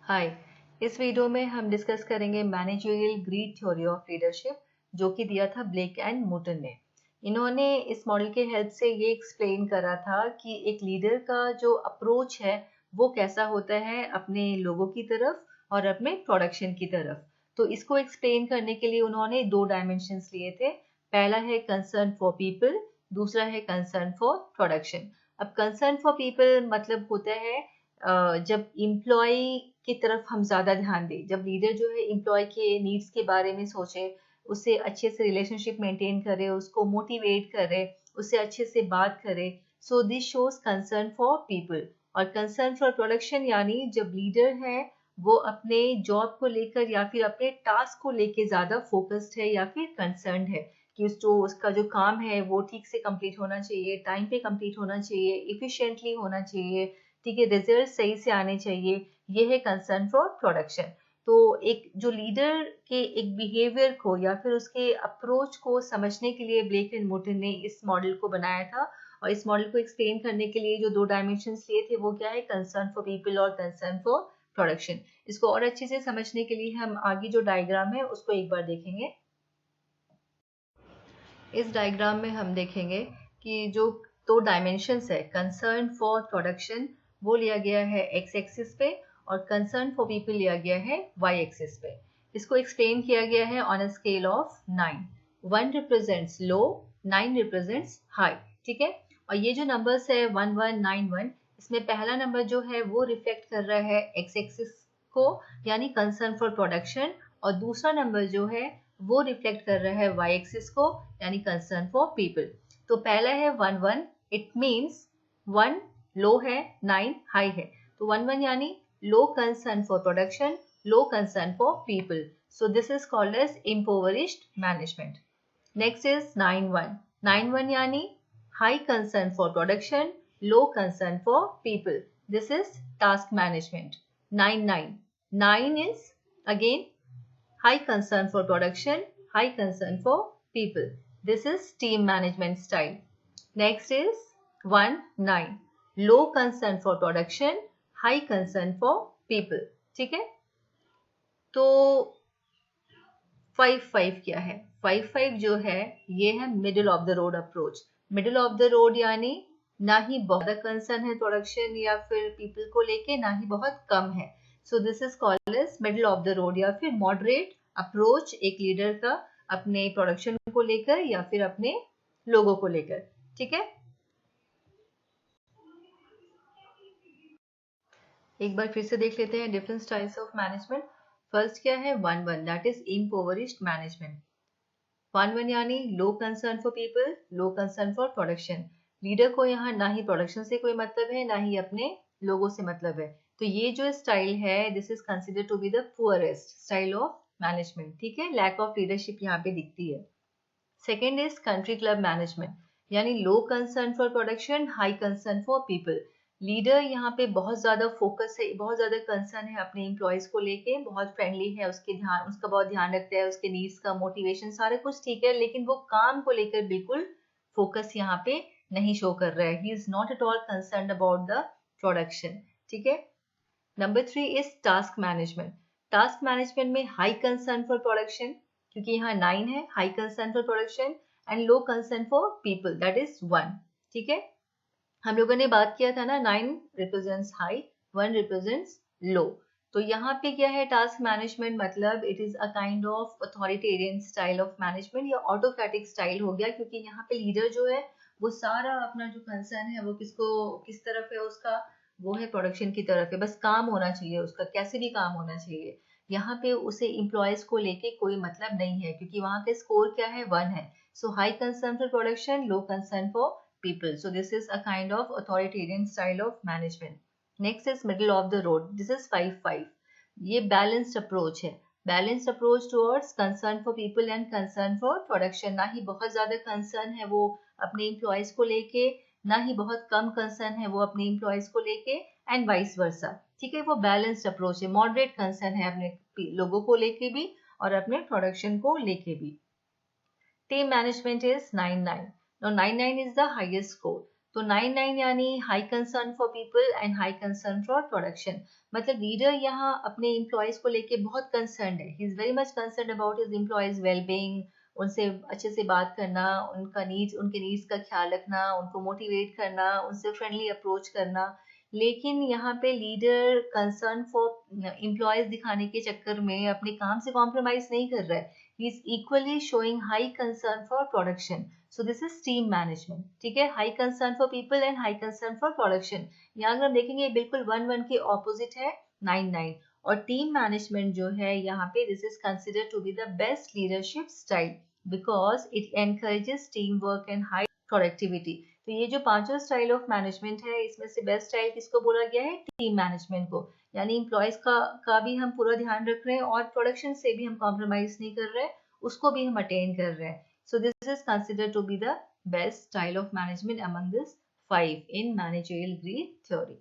हाय। इस वीडियो में हम डिस्कस करेंगे managerial grid theory of leadership, जो कि दिया था ब्लेक एंड मोटन ने। इन्होंने इस मॉडल के हेल्प से ये एक्सप्लेन करा था कि एक लीडर का जो अप्रोच है वो कैसा होता है अपने लोगों की तरफ और अपने प्रोडक्शन की तरफ। तो इसको एक्सप्लेन करने के लिए उन्होंने दो डायमेंशंस लिए थे। पहला है कंसर्न फॉर पीपल, दूसरा है कंसर्न फॉर प्रोडक्शन। अब कंसर्न फॉर पीपल मतलब होता है जब एम्प्लॉय की तरफ हम ज़्यादा ध्यान दें, जब लीडर जो है एम्प्लॉय के नीड्स के बारे में सोचे, उससे अच्छे से रिलेशनशिप मेंटेन करे, उसको मोटिवेट करे, उससे अच्छे से बात करे। So this shows concern for people. और कंसर्न फॉर प्रोडक्शन यानी जब लीडर है वो अपने जॉब को लेकर या फिर अपने टास्क को लेकर ज़्यादा फोकस्ड है या फिर कंसर्न है कि उसका जो काम है वो ठीक से कंप्लीट होना चाहिए, टाइम पे कंप्लीट होना चाहिए, इफिशिएंटली होना चाहिए, ठीक है, रिजल्ट सही से आने चाहिए। ये है कंसर्न फॉर प्रोडक्शन। तो एक जो लीडर के एक बिहेवियर को या फिर उसके अप्रोच को समझने के लिए ब्लेक एंड मोर्टन ने इस मॉडल को बनाया था। और इस मॉडल को एक्सप्लेन करने के लिए जो दो डायमेंशंस लिए थे वो क्या है, कंसर्न फॉर पीपल और कंसर्न फॉर प्रोडक्शन। इसको और अच्छे से समझने के लिए हम आगे जो डायग्राम है उसको एक बार देखेंगे। इस डायग्राम में हम देखेंगे कि जो दो डायमेंशंस है, कंसर्न फॉर प्रोडक्शन वो लिया गया है एक्स एक्सिस पे और कंसर्न फॉर पीपल लिया गया है वाई एक्सिस पे। इसको एक्सप्लेन किया गया है on a scale of 9। 1 represents low, 9 represents high. ठीक है, और ये जो नंबर्स है 1191, इसमें पहला नंबर जो है वो रिफ्लेक्ट कर रहा है एक्स एक्सिस को, यानी कंसर्न फॉर प्रोडक्शन, और दूसरा नंबर जो है वो रिफ्लेक्ट कर रहा है वाई एक्सिस को, यानी कंसर्न फॉर पीपल। तो पहला है 11, इट मीन्स 1 लो है, 9 हाई है। तो 11 यानी low concern for production, low concern for people. So this is called as impoverished management. Next is 91। 91 यानी high concern for production, low concern for people. This is task management. 99, 9 is again high concern for production, high concern for people. This is team management style. Next is 19, low concern for production, high concern for people. ठीक है, तो 55 क्या है? 55 जो है ये है middle of the road approach. Middle of the road यानी ना ही बहुत कंसर्न है प्रोडक्शन या फिर पीपल को लेके, ना ही बहुत कम है। So this is called as middle of the road या फिर मॉडरेट अप्रोच एक लीडर का अपने प्रोडक्शन को लेकर या फिर अपने लोगों को लेकर। ठीक है, एक बार फिर से देख लेते हैं different styles of management. First क्या है, 11, दैट इज इम्पोवरिश्ड मैनेजमेंट। 11 यानी low concern for people, low concern for production. Leader को यहाँ ना ही प्रोडक्शन से कोई मतलब है, ना ही अपने लोगों से मतलब है। तो ये जो स्टाइल है, this is considered to be the poorest style of management. ठीक है, लैक ऑफ लीडरशिप यहाँ पे दिखती है। Second is country club management, यानी low concern for production, high concern for people. Leader यहाँ पे बहुत ज्यादा फोकस है, बहुत ज्यादा कंसर्न है अपने एम्प्लॉयज को लेके, बहुत फ्रेंडली है, उसका बहुत ध्यान रखता है, उसके नीड्स का, मोटिवेशन सारा कुछ ठीक है, लेकिन वो काम को लेकर बिल्कुल फोकस यहाँ पे नहीं शो कर रहा है। He is not at all concern about the production. ठीक है, number 3 is task management. Task management में हाई कंसर्न फॉर प्रोडक्शन, क्योंकि यहाँ 9 है, high concern for production, and low concern for people, that is 1। ठीक है, हम लोगों ने बात किया था ना, 9 रिप्रेजेंट्स हाई, 1 रिप्रेजेंट्स लो। तो यहाँ पे क्या है, टास्क मैनेजमेंट मतलब it is a kind of authoritarian style of management या ऑटोक्रेटिक स्टाइल हो गया, क्योंकि यहाँ पे लीडर जो है वो सारा अपना जो कंसर्न है वो किस तरफ है उसका, वो है प्रोडक्शन की तरफ है। बस काम होना चाहिए उसका, कैसे भी काम होना चाहिए। यहाँ पे उसे इम्प्लॉयज को लेके कोई मतलब नहीं है, क्योंकि वहाँ के स्कोर क्या है, 1 है। So high concern for production, low concern for people. So this is a kind of authoritarian style of management. Next is middle of the road. This is 5-5. ये balanced approach है. Balanced approach towards concern for people and concern for production. ना ही बहुत ज़्यादा concern है वो अपने employees को लेके, ना ही बहुत कम concern है वो अपने employees को लेके, and vice versa. ठीक है, वो balanced approach है, moderate concern है अपने लोगों को लेके भी और अपने production को लेके भी। Team management is 99. Now 99 is the highest score. तो 99 यानी high concern for people and high concern for production. मतलब लीडर यहाँ अपने एम्प्लॉयज को लेके बहुत कंसर्न है, he is very much concern about his employees wellbeing, उनसे अच्छे से बात करना, उनके नीड्स का ख्याल रखना, उनको मोटिवेट करना, उनसे फ्रेंडली अप्रोच करना। लेकिन यहाँ पे लीडर कंसर्न फॉर एम्प्लॉयज दिखाने के चक्कर में अपने काम से कॉम्प्रोमाइज नहीं कर रहा है, he is equally showing high concern for production. So this is team management, ठीक है, high concern for people and high concern for production. यहाँ अगर हम देखेंगे बिल्कुल 1-1 के ऑपोजिट है 9-9। और टीम मैनेजमेंट जो है यहाँ पे this is considered to be the best leadership style because it encourages team work and high productivity. तो ये जो पांचों स्टाइल ऑफ मैनेजमेंट है इसमें से बेस्ट स्टाइल किसको बोला गया है, टीम मैनेजमेंट को। यानी एम्प्लॉयज का भी हम पूरा ध्यान रख रहे हैं और प्रोडक्शन से भी हम कॉम्प्रोमाइज नहीं कर रहे हैं, उसको भी हम अटेन कर रहे हैं। So this is considered to be the best style of management among this 5 in managerial greed theory.